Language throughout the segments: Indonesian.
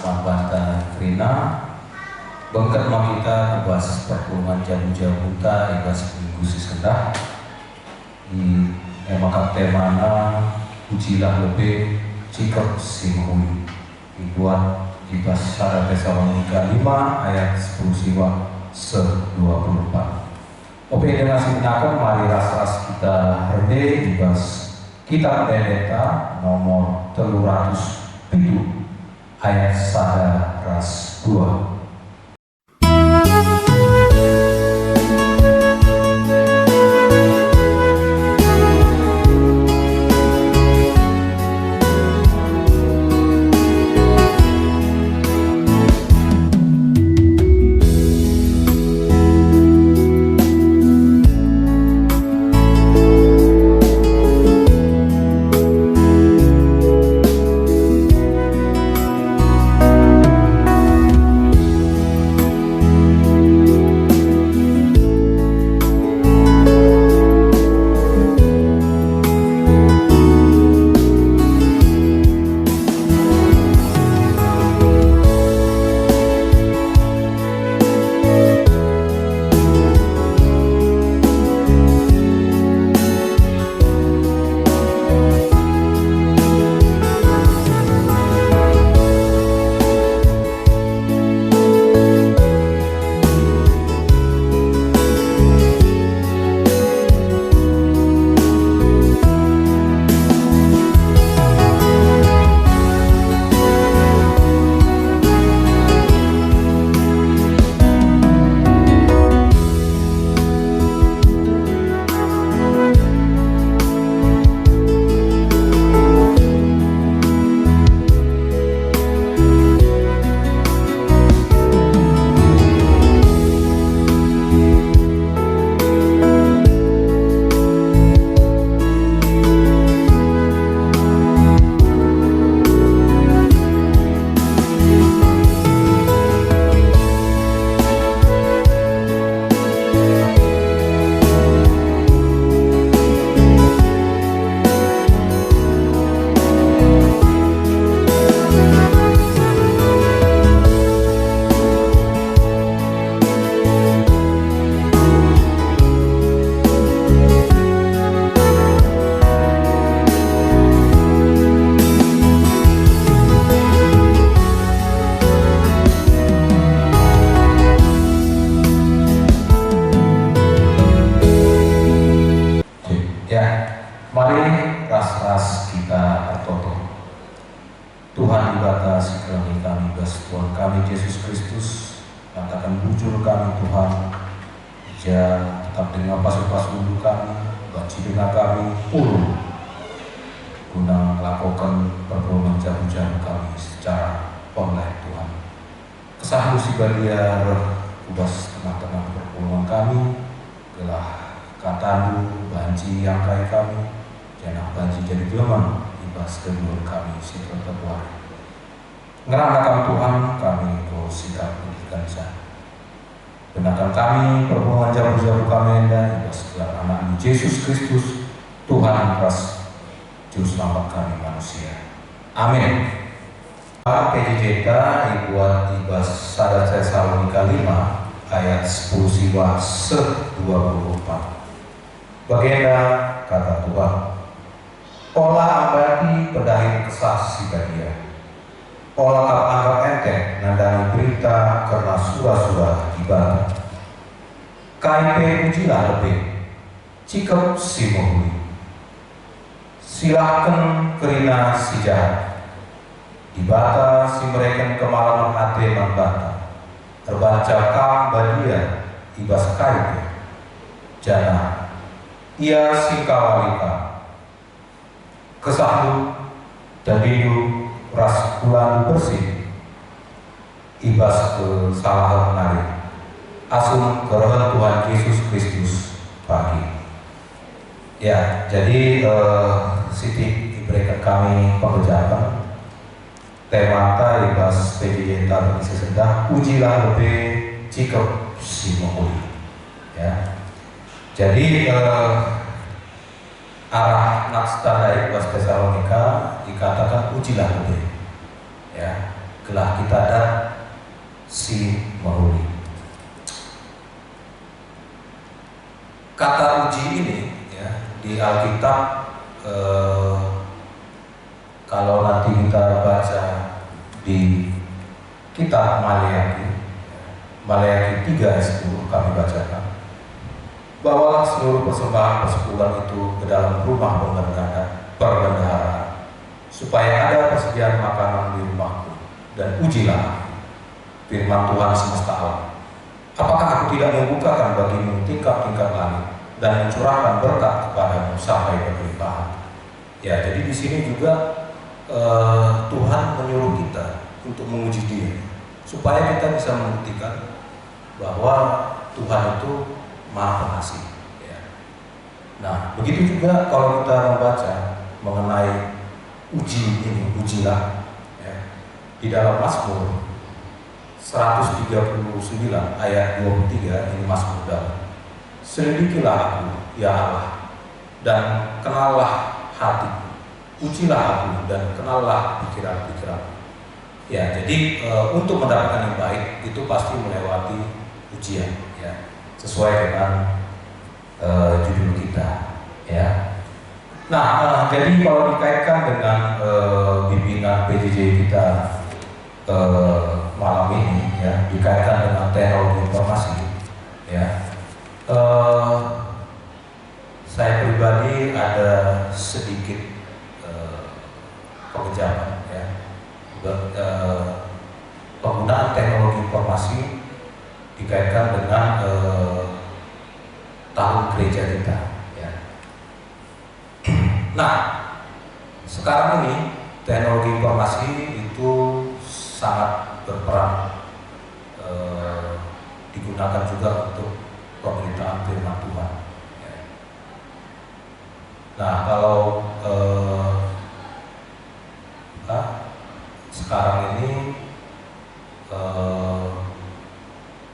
mabanta krina bengket kita kubas perpuluhan jamu-jamu ta ibas minggu sesendah di emakap temana ujilah lebih cikap simhui dibuat ibas Syarat Tesalonika 5 ayat 10 siwa 24. Oke dengan siminakan mari ras-ras kita rende ibas kitab Pendeta nomor 307 ayat 1 ras 2. Tuhan dibatasi kami bas Tuhan kami Yesus Kristus katakan bujur kami Tuhan ja tetap dengan pas-pas ulu kami baci dengan kami ulu guna melakukan perpuluhan jamu-jamu kami secara online Tuhan kesahlu si badia ubas tengah-tengah perpuluhan kami gelah katamu banci yang kaya kami jangan banci jadi gelombang ibas kedua kami sikap terbuat ngeranakan Tuhan kami kau sikap pendidikan sah benarkan kami perhubungan jamu-jamu kami dan ibas gelar anak Yesus Kristus Tuhan ras juru selamat kami manusia amin. PJJK dibuat ibas Syarat Tesalonika 5 ayat 10 siwa 24. Baginda kata Tuhan olah abadi pedahir kesah si badia olah anggap enteng nandani berita karena surah-surah ibadah KIP ujilah lebih cikap si muhli silahkan kerina si jahat dibata si mereka kemalaman hati membata terbaca kam badia ibas KIP jana ia si kawalika kesahlu dan bidu ras bulan bersih ibas kesalahan menarik asum kerohan Tuhan Yesus Kristus pagi ya jadi Siti diberikan kami pekerjaan temata ibas PJJ bagi sesendah ujilah lebih cikap si mohuli ya jadi arah naks dari ibas Tesalonika dikatakan ujilah lebih ya gelah kita dan si meruli. Kata uji ini ya, di Alkitab kalau nanti kita baca di kitab Maleakhi 3 ayat 10 kami bacakan, bawalah seluruh persembahan persepuluhan itu ke dalam rumah perbendaharaan, supaya ada persediaan makanan di rumahku, dan ujilah firman Tuhan semesta alam. Apakah aku tidak membukakan bagimu tingkap-tingkap langit dan mencurahkan berkat kepadamu sampai berlimpahan? Ya, jadi di sini juga Tuhan menyuruh kita untuk menguji Dia, supaya kita bisa membuktikan bahwa Tuhan itu Maha Pengasih. Ya. Nah, begitu juga kalau kita membaca mengenai uji ini, ujilah, ya, di dalam Mazmur 139 ayat 23 ini Mazmur Daud. Selidikilah aku, ya Allah, dan kenallah hatiku. Ujilah aku dan kenallah pikiran-pikiranku. Ya, jadi untuk mendapatkan yang baik itu pasti melewati ujian, ya, sesuai dengan judul kita, ya. Nah, jadi kalau dikaitkan dengan bimbingan PJJ kita malam ini, ya, dikaitkan dengan teknologi informasi, ya, saya pribadi ada sedikit pengejaman, ya, penggunaan teknologi informasi dikaitkan dengan tahun gereja kita, ya. Nah, sekarang ini teknologi informasi itu sangat berperan, digunakan juga untuk pemberitaan firman Tuhan, ya. Nah, kalau sekarang ini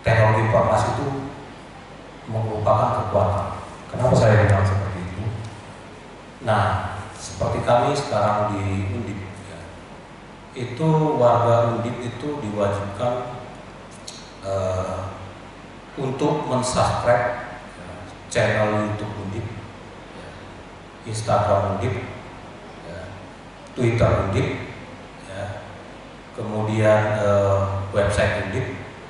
teknologi informasi itu merupakan kekuatan. Kenapa saya bilang seperti itu? Nah, seperti kami sekarang di Undip, ya, itu warga Undip itu diwajibkan untuk mensubscribe channel YouTube Undip, Instagram Undip, Twitter Undip, ya, kemudian website Undip,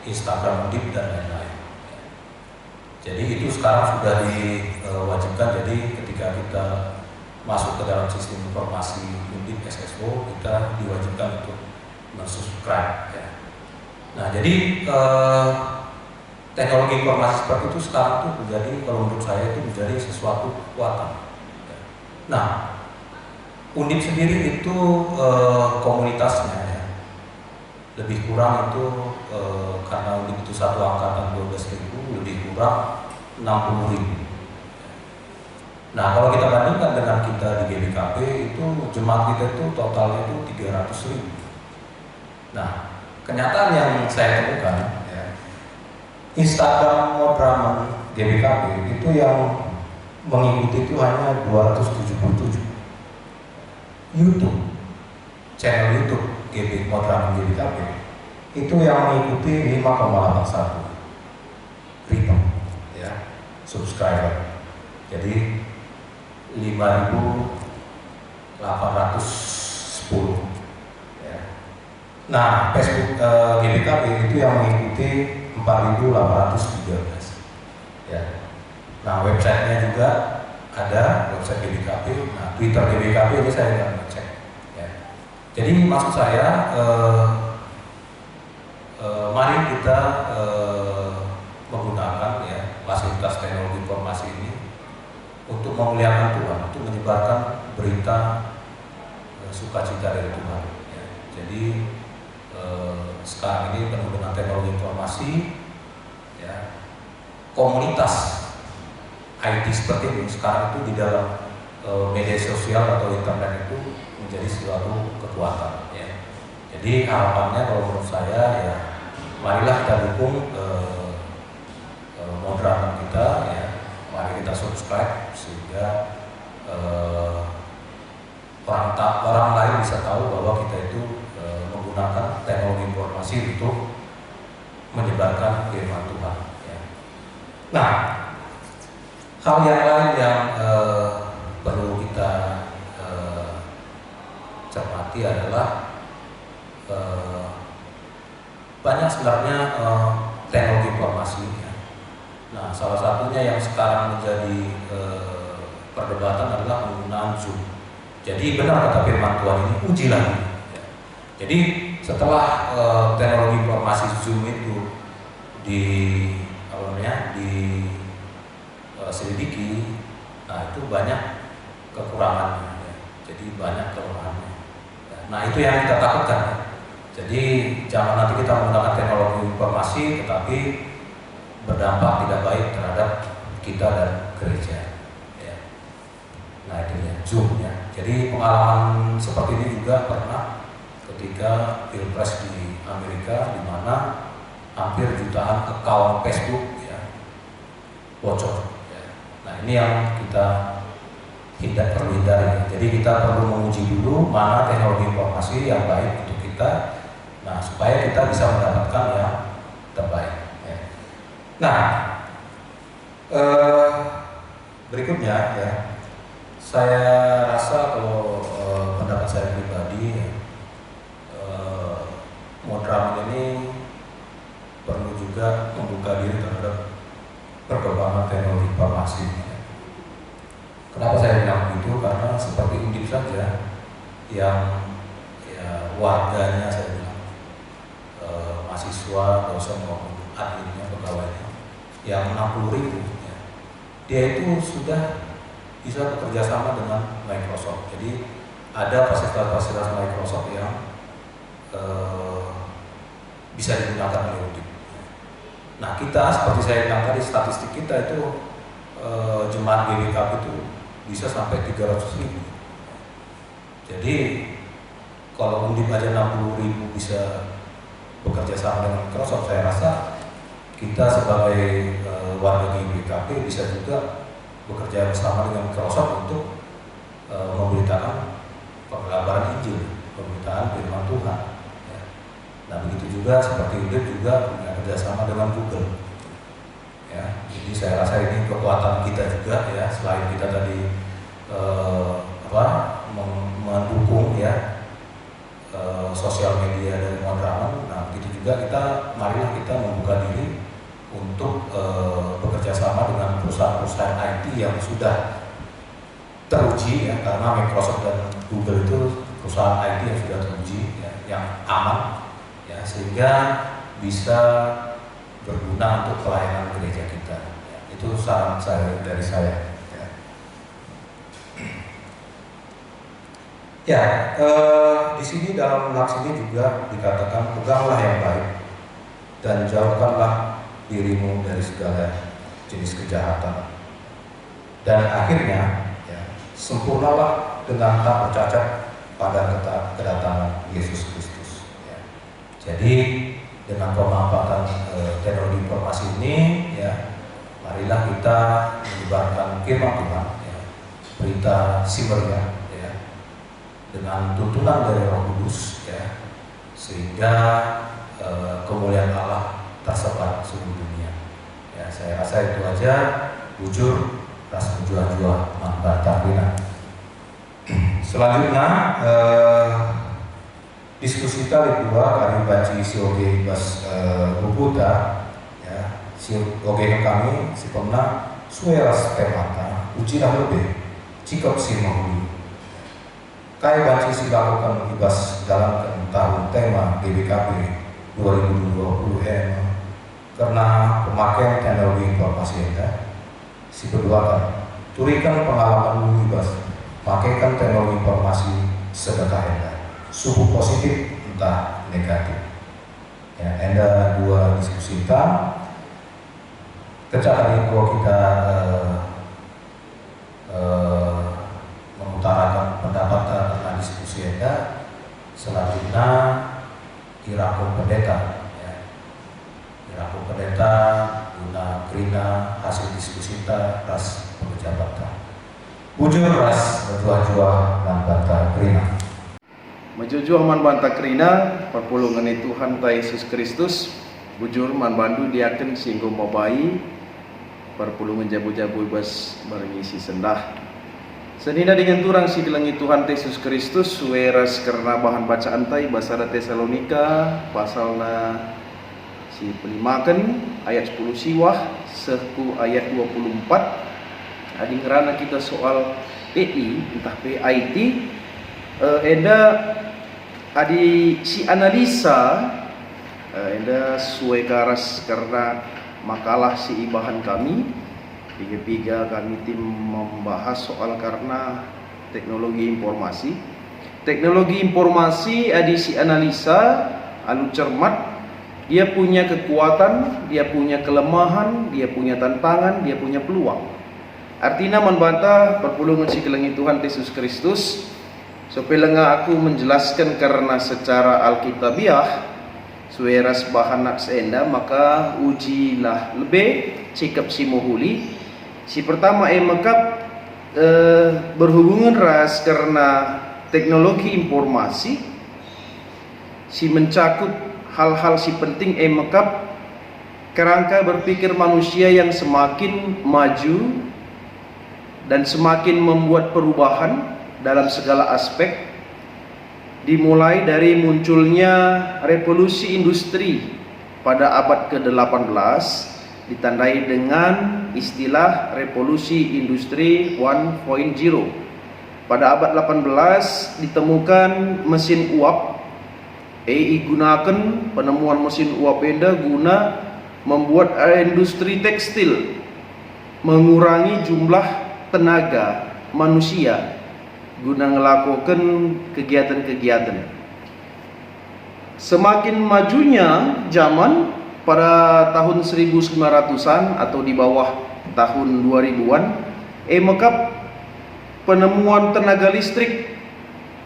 Instagram Undip, dan lain-lain. Jadi itu sekarang sudah diwajibkan. Jadi ketika kita masuk ke dalam sistem informasi Undip SSO, kita diwajibkan untuk mensubscribe, ya. Nah, jadi teknologi informasi seperti itu sekarang tuh menjadi, kalau menurut saya itu menjadi sesuatu kekuatan. Nah, Undip sendiri itu komunitasnya, ya, lebih kurang itu karena Undip itu satu angkatan 12.000, lebih kurang 60.000. Nah, kalau kita bandingkan dengan kita di GBKP itu jemaat kita itu totalnya itu 300.000. Nah, kenyataan yang saya temukan, ya, Instagram Modraman GBKP itu yang mengikuti itu hanya 277. YouTube, channel YouTube GB Modraman GBKP itu yang mengikuti 5,81 ribu, ya, subscriber. Jadi 5.810, ya. Nah, Facebook GBKP itu yang mengikuti 4.813, ya. Nah, websitenya juga ada, website GBKP. Nah, Twitter GBKP ini saya nggak ngecek, ya. Jadi maksud saya, mari kita menggunakan, ya, fasilitas teknologi informasi ini untuk memuliakan Tuhan, untuk menyebarkan berita sukacita dari Tuhan, ya. Jadi sekarang ini penuh dengan teknologi informasi, ya, komunitas IT seperti ini sekarang itu di dalam media sosial atau internet itu menjadi suatu kekuatan, ya. Jadi harapannya kalau menurut saya, ya, marilah kita dukung Modraman kita, ya. Mari kita subscribe sehingga orang lain bisa tahu bahwa kita itu menggunakan menggunakan teknologi informasi untuk menyebarkan firman Tuhan. Ya. Nah, hal yang lain yang perlu kita cermati adalah banyak sebenarnya teknologi informasi. Ya. Nah, salah satunya yang sekarang menjadi perdebatan adalah penggunaan Zoom. Jadi benar kata firman Tuhan ini, uji lagi. Ya. Jadi setelah teknologi informasi Zoom itu diselidiki, nah itu banyak kekurangannya. Ya. Jadi banyak kelemahannya. Ya. Nah itu yang kita takutkan. Ya. Jadi jangan nanti kita menggunakan teknologi informasi tetapi berdampak tidak baik terhadap kita dan gereja. Ya. Nah itu ya Zoom ya. Jadi pengalaman seperti ini juga pernah ketika Pilpres di Amerika, di mana hampir jutaan account Facebook ya bocor. Ya. Nah ini yang kita perlu hindari. Jadi kita perlu menguji dulu mana teknologi informasi yang baik untuk kita. Nah supaya kita bisa mendapatkan yang terbaik. Ya. Nah berikutnya ya, saya rasa kalau pendapat saya pribadi ya, Modraman ini perlu juga membuka diri terhadap perkembangan teknologi informasi. Kenapa saya bilang begitu? Karena seperti Undip saja yang ya, warganya saya bilang mahasiswa, dosen maupun adminnya, pegawainya yang 60.000 ya, dia itu sudah bisa bekerja sama dengan Microsoft. Jadi ada fasilitas-fasilitas Microsoft yang bisa digunakan oleh Undip. Nah kita seperti saya bilang tadi, statistik kita itu jemaat GBKP itu bisa sampai 300.000. Jadi kalau Undip aja 60.000 bisa bekerja sama dengan Microsoft, saya rasa kita sebagai warga GBKP bisa juga bekerja bersama dengan Microsoft untuk memberitakan pengabaran Injil, pemberitaan firman Tuhan. Ya. Nah begitu juga seperti Undip juga punya kerjasama dengan Google. Ya, jadi saya rasa ini kekuatan kita juga ya, selain kita tadi mendukung ya sosial media dari Modraman. Nah begitu juga marilah kita membuka diri untuk bekerja sama dengan perusahaan-perusahaan IT yang sudah teruji ya, karena Microsoft dan Google itu perusahaan IT yang sudah teruji ya, yang aman ya, sehingga bisa berguna untuk pelayanan gereja kita. Ya, itu saran dari saya. Ya, di sini dalam naks ini juga dikatakan peganglah yang baik dan jauhkanlah dirimu dari segala jenis kejahatan. Dan akhirnya, ya, sempurnalah dengan tak bercacat pada kedatangan Yesus Kristus. Ya. Jadi dengan pemanfaatan teknologi informasi ini, ya, marilah kita menyebarkan firman Tuhan, ya, berita Simeria, ya, dengan tuntunan dari Roh Kudus, ya, sehingga kemuliaan Allah tersebar seluruh dunia. Ya, saya rasa itu aja. Bujur, ras menjual-jual manfaat Rina. Selanjutnya diskusi kali kedua kami baca sioge bas bubuta ya, sioge kami si pemna sueras temata ujilah lebih cikap si mahuli kai baca si lakukan ibas dalam tahun tema GBKP 2020 karena pemakaian teknologi informasi ya, si kedua kan turikan pengalaman ibas pakaikan teknologi informasi sedekah enda suhu positif entah negatif ya, ada dua diskusi kita kecakapan kalau kita mengutarakan pendapat tentang diskusi enda. Selanjutnya Irakum Pendeta ya. Irakum Pendeta guna krina hasil diskusi kita ras pejabat bujur ras berjuah-juah dan bata krina. Majuju aman banta kerina perpulungan Tuhan ta Yesus Kristus bujur man bandu diaken singgo mabai perpulungan jabu-jabu bas bermisi sendah. Senina dengan turang si kelangi Tuhan Yesus Kristus sueras karena bahan bacaan tai bahasa Tesalonika pasalna si pelimakan ayat 10 siwah seku ayat 24. Adi ngerana kita soal PI entah PIT eda adi si analisa eda suai karas karena makalah si ibahan kami tiga kami tim membahas soal karena teknologi informasi adi si analisa alu cermat, dia punya kekuatan, dia punya kelemahan, dia punya tantangan, dia punya peluang. Artinya membantah perpulungan si kelangi Tuhan Yesus Kristus supaya aku menjelaskan karena secara alkitabiah sueras bahan nak seenda maka ujilah lebih sikap si mohuli si pertama makap berhubungan ras karena teknologi informasi si mencakup hal-hal si penting makap kerangka berpikir manusia yang semakin maju dan semakin membuat perubahan dalam segala aspek, dimulai dari munculnya revolusi industri pada abad ke-18 ditandai dengan istilah revolusi industri 1.0. Pada abad 18 ditemukan mesin uap, gunakan penemuan mesin uap guna membuat industri tekstil, mengurangi jumlah tenaga manusia guna melakukan kegiatan-kegiatan. Semakin majunya zaman pada tahun 1900-an atau di bawah tahun 2000-an, maka penemuan tenaga listrik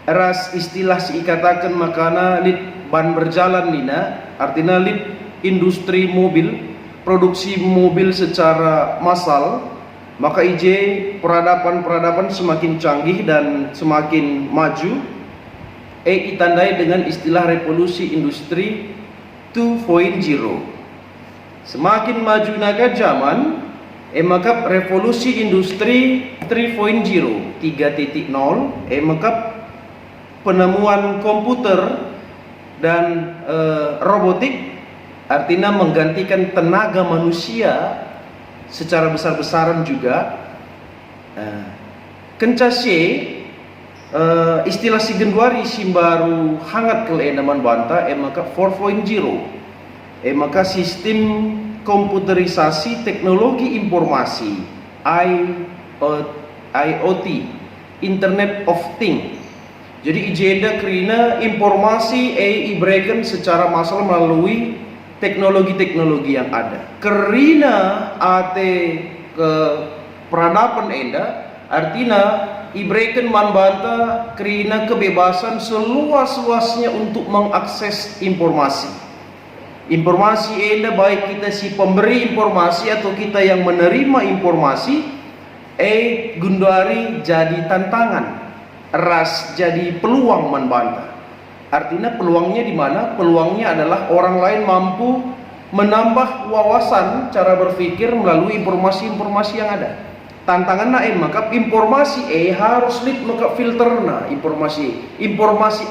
ras istilah si katakan makana lid ban berjalan lina, artinya lid industri mobil, produksi mobil secara massal. Maka peradaban semakin canggih dan semakin maju ditandai dengan istilah revolusi industri 2.0. Semakin maju naga zaman maka revolusi industri 3.0 maka penemuan komputer dan robotik artinya menggantikan tenaga manusia secara besar-besaran juga. Istilah si genduari si baru hangat ke enaman banta maka 4.0 maka sistem komputerisasi teknologi informasi IoT, Internet of Things. Jadi ijeda kerina informasi diberikan secara massal melalui teknologi-teknologi yang ada. Kerina ke peradaban artinya diberikan manbanta kerina kebebasan seluas-luasnya untuk mengakses informasi. Informasi baik kita si pemberi informasi atau kita yang menerima informasi gundari jadi tantangan, ras jadi peluang manbanta. Artinya peluangnya di mana? Peluangnya adalah orang lain mampu menambah wawasan cara berpikir melalui informasi-informasi yang ada. Tantangannya maka informasi harus maka filterna informasi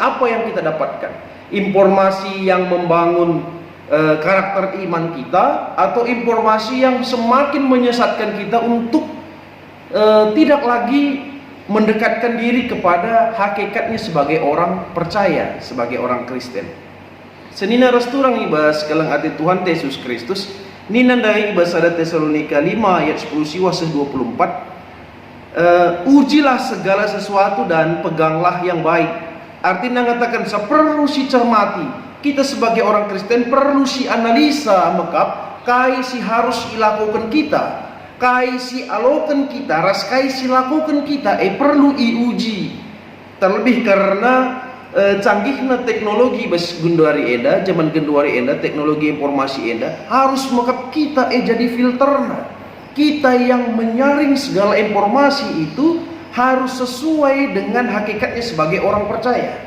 apa yang kita dapatkan, informasi yang membangun karakter iman kita atau informasi yang semakin menyesatkan kita untuk tidak lagi mendekatkan diri kepada hakikatnya sebagai orang percaya, sebagai orang Kristen. Senina resturang ibas kelang ati Tuhan Yesus Kristus ninandai ibas ada Tesalonika 5 ayat 10 siwa 24. Ujilah segala sesuatu dan peganglah yang baik. Artinya mengatakan perlu si cermati. Kita sebagai orang Kristen perlu si analisa mekap kai si harus dilakukan kita. Kai si alokan kita, ras kai si lakukan kita, perlu iuji. Terlebih karena canggihnya teknologi bas gunduari zaman gunduari teknologi informasi harus maka kita jadi filterna. Kita yang menyaring segala informasi itu harus sesuai dengan hakikatnya sebagai orang percaya.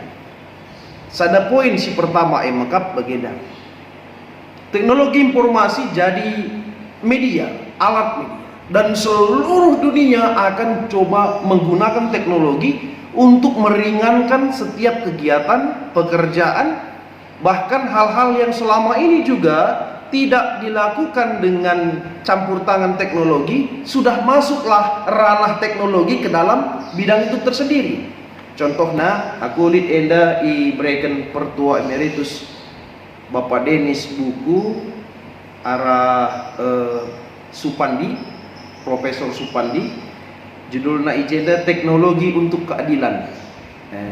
Sada poin si pertama makap bagenda. Teknologi informasi jadi media, alat media, dan seluruh dunia akan coba menggunakan teknologi untuk meringankan setiap kegiatan, pekerjaan, bahkan hal-hal yang selama ini juga tidak dilakukan dengan campur tangan teknologi, sudah masuklah ranah teknologi ke dalam bidang itu tersendiri. Contohnya, aku lihat enda berikan pertua emeritus Bapak Denis buku arah Supandi, Profesor Supandi, judulnya ijenda Teknologi untuk Keadilan.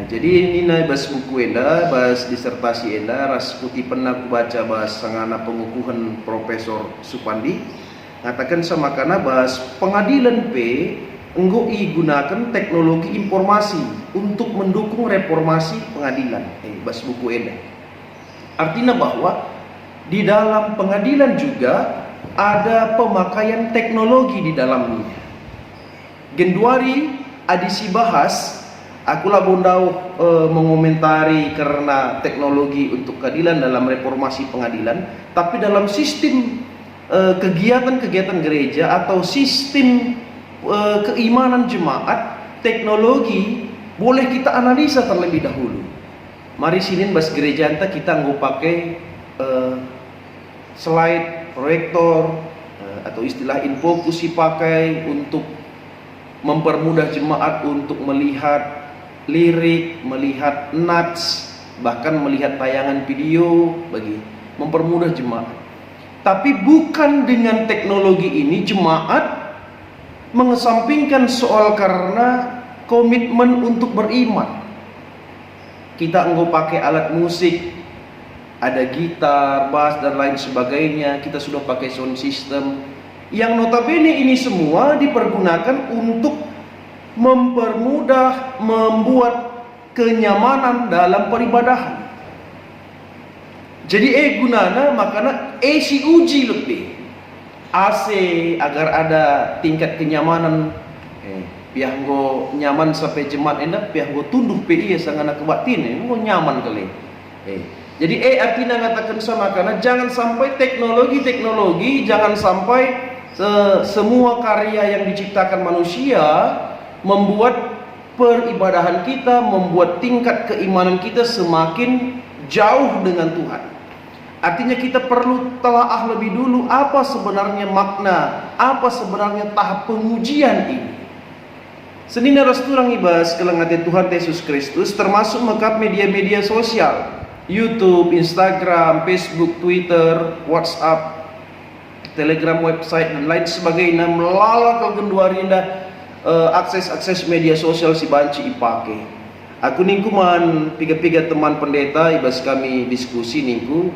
Jadi ini bahas buku enda, bahas disertasi enda, ras putih pernah aku baca bahas sangana pengukuhan Profesor Supandi, ngatakan sama karena bahas pengadilan enggo gunakan teknologi informasi untuk mendukung reformasi pengadilan. Bahas buku enda. Artinya bahwa di dalam pengadilan juga ada pemakaian teknologi di dalamnya. Genduari adisi bahas, akulah bondau mengomentari karena teknologi untuk keadilan dalam reformasi pengadilan, tapi dalam sistem kegiatan-kegiatan gereja atau sistem keimanan jemaat, teknologi boleh kita analisa terlebih dahulu. Mari sinin bas gereja kita nggak pakai slide, proyektor, atau istilah infocus dipakai untuk mempermudah jemaat untuk melihat lirik, melihat nats, bahkan melihat tayangan video bagi mempermudah jemaat. Tapi bukan dengan teknologi ini jemaat mengesampingkan soal karena komitmen untuk beriman. Kita enggak pakai alat musik, ada gitar, bass dan lain sebagainya. Kita sudah pakai sound system yang notabene ini semua dipergunakan untuk mempermudah, membuat kenyamanan dalam peribadahan. Jadi gunana makanya si uji lebih AC agar ada tingkat kenyamanan. Pihak go nyaman sampai jemaat enak, pihak go tunduh PI sangana kebatin, go nyaman kali. Jadi artinya ngatakan sama karena jangan sampai teknologi jangan sampai semua karya yang diciptakan manusia membuat peribadahan kita, membuat tingkat keimanan kita semakin jauh dengan Tuhan. Artinya kita perlu telaah lebih dulu apa sebenarnya makna, apa sebenarnya tahap pengujian ini. Senina rasturang ibas kelengate Tuhan Yesus Kristus, termasuk mekap media-media sosial, YouTube, Instagram, Facebook, Twitter, WhatsApp, Telegram, website dan lain sebagainya melalak kegenduarinda akses media sosial si banci ipake. Aku ningku man piga-piga teman pendeta ibas kami diskusi ningku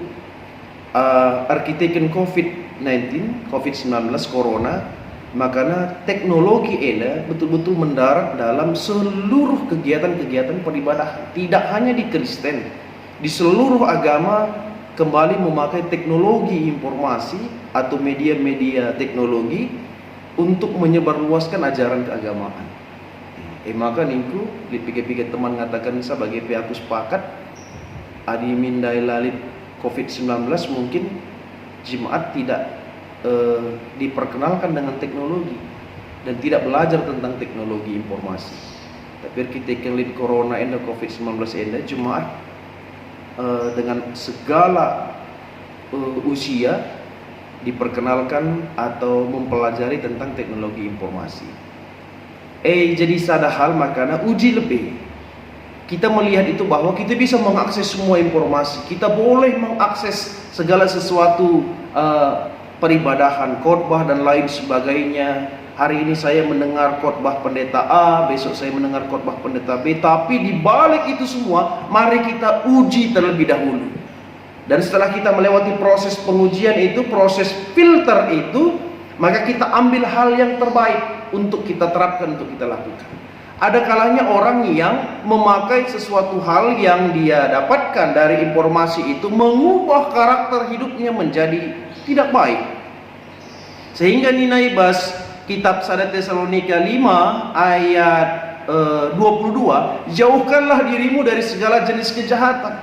arkiteken COVID-19 Corona. Makanya teknologi eda betul-betul mendarat dalam seluruh kegiatan-kegiatan peribadahan. Tidak hanya di Kristen, di seluruh agama kembali memakai teknologi informasi atau media-media teknologi untuk menyebarluaskan ajaran keagamaan. Maka ningku dipikir-pikir teman mengatakan sebagai pihak sepakat adi mindai lalit COVID-19 mungkin jemaat tidak diperkenalkan dengan teknologi dan tidak belajar tentang teknologi informasi. Tapi kita kelin corona enda COVID-19 enda jemaat dengan segala usia diperkenalkan atau mempelajari tentang teknologi informasi. Jadi sada hal makanya uji lebih. Kita melihat itu bahwa kita bisa mengakses semua informasi. Kita boleh mengakses segala sesuatu peribadahan, khotbah dan lain sebagainya. Hari ini saya mendengar khotbah pendeta A, besok saya mendengar khotbah pendeta B. Tapi di balik itu semua, mari kita uji terlebih dahulu. Dan setelah kita melewati proses pengujian itu, proses filter itu, maka kita ambil hal yang terbaik untuk kita terapkan, untuk kita lakukan. Ada kalanya orang yang memakai sesuatu hal yang dia dapatkan dari informasi itu mengubah karakter hidupnya menjadi tidak baik. Sehingga Nina Ibas kitab 1 Tesalonika 5 ayat 22, jauhkanlah dirimu dari segala jenis kejahatan.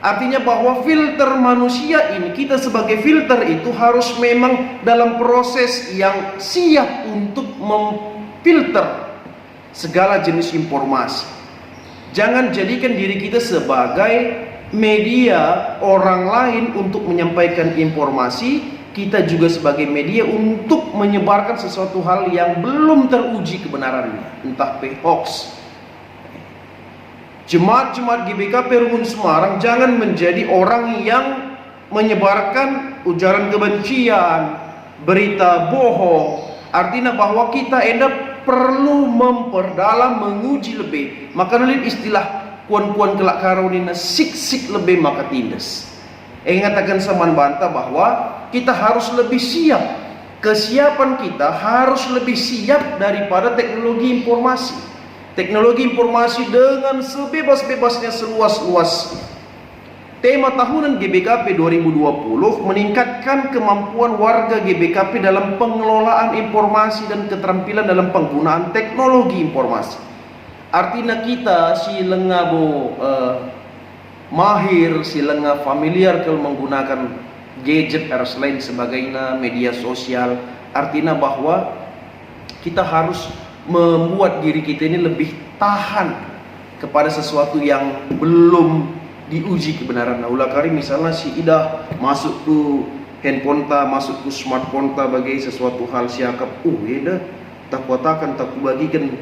Artinya bahwa filter manusia ini, kita sebagai filter itu harus memang dalam proses yang siap untuk memfilter segala jenis informasi. Jangan jadikan diri kita sebagai media orang lain untuk menyampaikan informasi. Kita juga sebagai media untuk menyebarkan sesuatu hal yang belum teruji kebenarannya, entah hoax. Jemaat-jemaat GBKP Rumun Semarang jangan menjadi orang yang menyebarkan ujaran kebencian, berita bohong. Artinya bahwa kita perlu memperdalam, menguji lebih. Maka nulis istilah kuan-kuan kelak karunina sik-sik lebih maka tindas. Ingatakan saman bantah bahwa kita harus lebih siap. Kesiapan kita harus lebih siap daripada teknologi informasi. Teknologi informasi dengan sebebas-bebasnya, seluas-luasnya. Tema tahunan GBKP 2020 meningkatkan kemampuan warga GBKP dalam pengelolaan informasi dan keterampilan dalam penggunaan teknologi informasi. Artinya kita si lengabo mahir, si lengah familiar kalau menggunakan gadget dan lain sebagainya, media sosial. Artinya bahwa kita harus membuat diri kita ini lebih tahan kepada sesuatu yang belum diuji kebenaran. Nah, ulah kali misalnya si Ida masuk ke handphone ta, masuk ke smartphone ta bagi sesuatu hal siakap, Ida tak kuatakan, tak kubagikan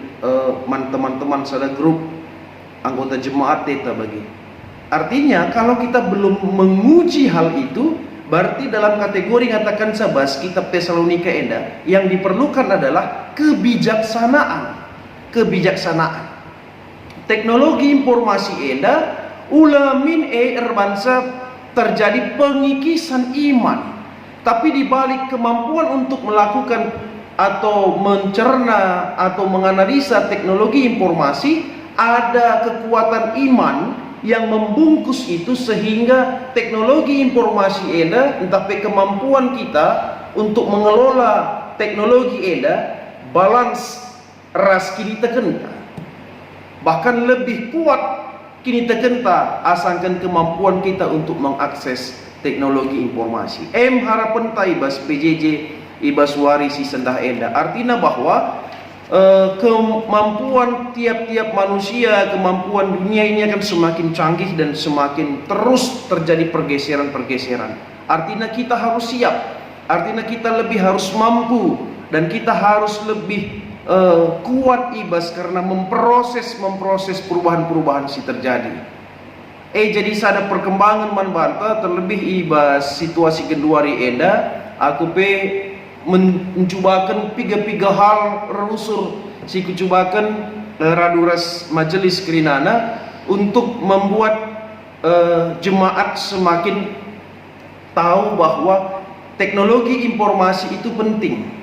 teman-teman sada grup anggota jemaat ta bagi. Artinya kalau kita belum menguji hal itu, berarti dalam kategori ngatakan sabas kitab Tesalonika enda yang diperlukan adalah kebijaksanaan. Teknologi informasi enda ulamin erbangsa terjadi pengikisan iman. Tapi dibalik kemampuan untuk melakukan atau mencerna atau menganalisa teknologi informasi, ada kekuatan iman yang membungkus itu sehingga teknologi informasi enda, entah kemampuan kita untuk mengelola teknologi enda, balance ras kini tekenta, bahkan lebih kuat kini tekenta asangkan kemampuan kita untuk mengakses teknologi informasi. Harapan taibas PJJ ibas warisi sendah enda, artinya bahwa kemampuan tiap-tiap manusia, kemampuan dunia ini akan semakin canggih dan semakin terus terjadi pergeseran-pergeseran. Artinya kita harus siap, artinya kita lebih harus mampu, dan kita harus lebih kuat ibas karena memproses perubahan-perubahan si terjadi. Jadi ada perkembangan manbanta terlebih ibas situasi kedua hari enda, aku mencobakan piga hal rusur si kucobakan raduras majelis kerinana untuk membuat jemaat semakin tahu bahwa teknologi informasi itu penting.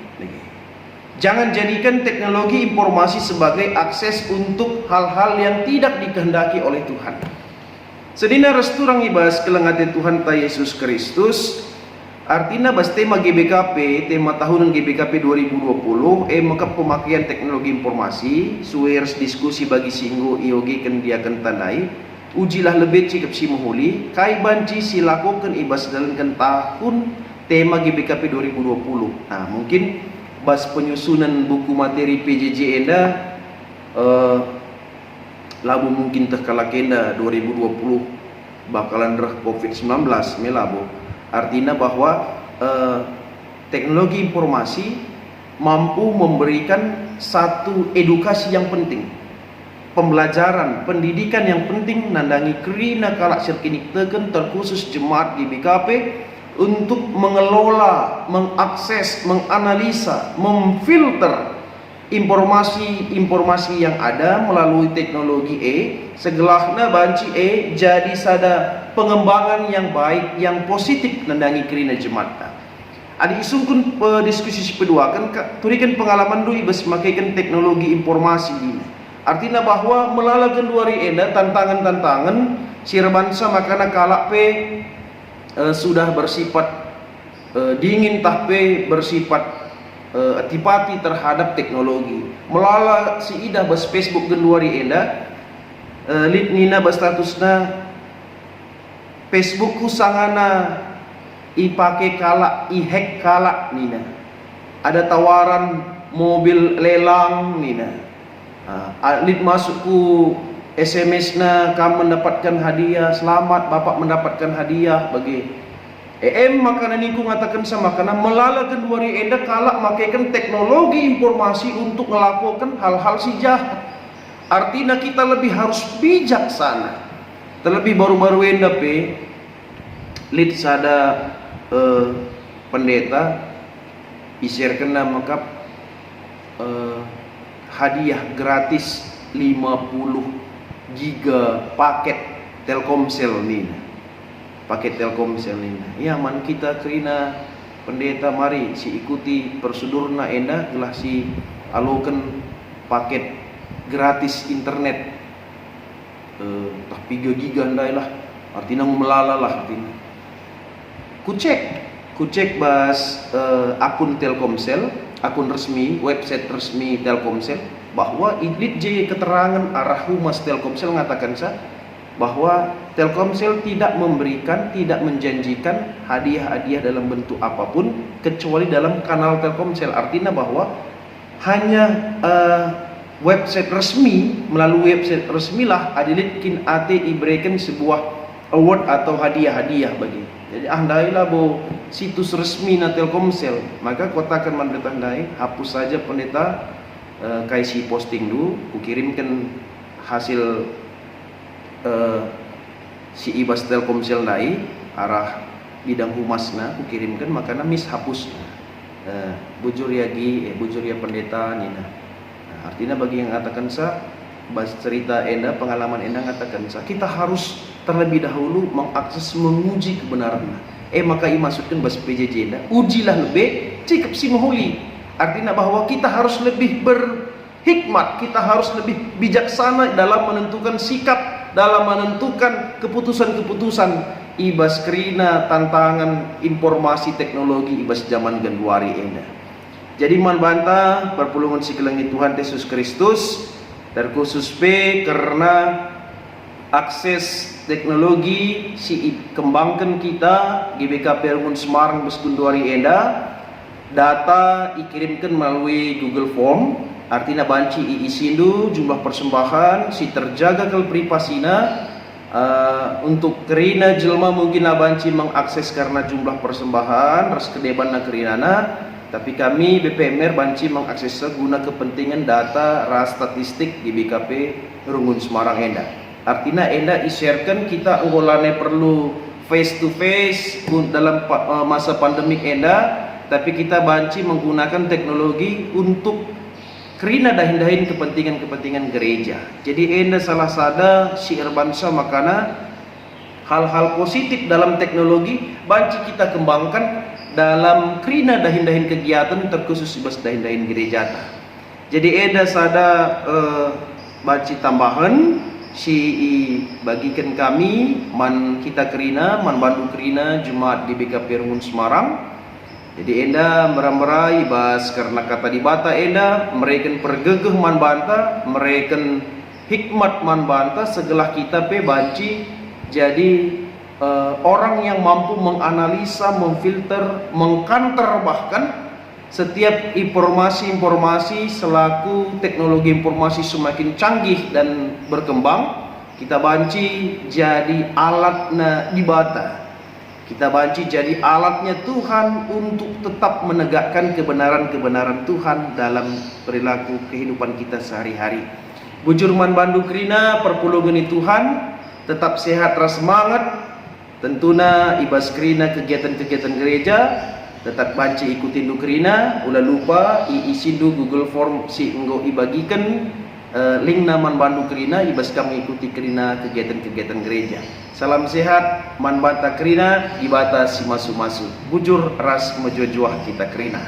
Jangan jadikan teknologi informasi sebagai akses untuk hal-hal yang tidak dikehendaki oleh Tuhan. Sedina resturang ibas kelengate Tuhan ta Yesus Kristus. Artinya bas tema GBKP, tema tahunan GBKP 2020, maka pemakaian teknologi informasi, suers diskusi bagi singgo IOG kan dia akan tanai, ujilah lebih cikap si muhuli, kai banci silakukan ibas dalam tahun tema GBKP 2020. Nah, mungkin bas penyusunan buku materi PJJ enda, labu mungkin terkalakenda 2020 bakalan reh COVID-19 melabo. Artinya bahwa teknologi informasi mampu memberikan satu edukasi yang penting, pembelajaran, pendidikan yang penting nandangi kerina kalak serkinik teken terkhusus jemaat GBKP untuk mengelola, mengakses, menganalisa, memfilter informasi yang ada melalui teknologi segelahna banci jadi sada pengembangan yang baik, yang positif nandangi kerina jemaat. Adi isungkun diskusi si kedua kan turikan pengalaman dulu ibas makaikan teknologi informasi ini. Artinya bahwa melalakan dua hari enda tantangan sirbansa makana kalak sudah bersifat dingin tahpe bersifat antipati terhadap teknologi. Melala si idah bas Facebook genduari enda, lid nina bas statusna Facebook ku sangana ipake kala ihek kala nina. Ada tawaran mobil lelang nina. Alit masuk ku SMS na kamu mendapatkan hadiah, selamat bapak mendapatkan hadiah bagi makanan ini ku ngatakan sama karena melalakan wari enda kalak makaikan teknologi informasi untuk melakukan hal-hal si jahat. Artinya kita lebih harus bijaksana. Terlebih baru-baru enda lid sada pendeta isirkan nama kap hadiah gratis 50 giga paket Telkomsel ni. Paket Telkomsel ni. Ya man kita kerina pendeta mari si ikuti prosedurna enda telah si alokan paket gratis internet. Tak 3 giga ndai lah. Artinya melala lah artinya. Kucek bas akun Telkomsel, akun resmi, website resmi Telkomsel bahwa idlit je keterangan arah humas Telkomsel mengatakan bahwa Telkomsel tidak memberikan, tidak menjanjikan hadiah-hadiah dalam bentuk apapun kecuali dalam kanal Telkomsel. Artinya bahwa hanya website resmi, melalui website resmilah adilit kin ate iberikan sebuah award atau hadiah-hadiah bagi. Jadi andailah bo situs resmi na Telkomsel, maka kotakan mandeta andai hapus saja pendeta kaisi posting dulu, kukirimkan hasil si ibas Telkomsel nai arah bidang humasna kukirimkan makana mis hapus bujur ya pendeta nina. Artinya bagi yang katakan bas cerita enda pengalaman enda katakan kita harus terlebih dahulu mengakses menguji kebenaran. Maka masukkan bas PJJ enda ujilah lebih cikap si mahuli. Artinya bahwa kita harus lebih berhikmat, kita harus lebih bijaksana dalam menentukan sikap, dalam menentukan keputusan-keputusan ibas kerina tantangan informasi teknologi ibas zaman genduari enda. Jadi man banta perpulungan si kelengi Tuhan Yesus Kristus terkhusus karena akses teknologi si kembangkan kita GBK Perungun Semarang bes genduari enda. Data dikirimkan melalui Google Form, artinya banci iisindu jumlah persembahan si terjaga privasina untuk kerina jelma mungkin banci mengakses karena jumlah persembahan res kedeban na kerinana, tapi kami BPMR banci mengakses guna kepentingan data ras statistik di BKP Rungun Semarang enda. Artinya enda i-sharekan kita anggolane perlu face to face dalam masa pandemik enda. Tapi kita banci menggunakan teknologi untuk kerina dahin-dahin kepentingan-kepentingan gereja. Jadi enda salah sada syiar bangsa makana hal-hal positif dalam teknologi banci kita kembangkan dalam kerina dahin-dahin kegiatan terkhusus ibas dahin-dahin gereja. Jadi enda sada banci tambahan si bagikan kami man kita kerina man bandu kerina Jumat di BKP Rungun Semarang. Jadi enda meramrai bas karena kata di bata enda mereka pergegeh man banta, mereka hikmat man banta segelah kita banci jadi orang yang mampu menganalisa, memfilter, mengkanter bahkan setiap informasi-informasi selaku teknologi informasi semakin canggih dan berkembang kita banci jadi alatna di bata. Kita banci jadi alatnya Tuhan untuk tetap menegakkan kebenaran-kebenaran Tuhan dalam perilaku kehidupan kita sehari-hari. Bujur man bandu kerina perpulungan Tuhan tetap sehat ras semangat. Tentunya ibas kerina kegiatan-kegiatan gereja tetap banci ikutin du kerina. Ulah lupa iisi du Google Form si enggo ibagikan link naman bandu kerina ibas kami ikuti kerina kegiatan-kegiatan gereja. Salam sehat man banta kerina ibata si masu-masu bujur ras mejujuah kita kerina.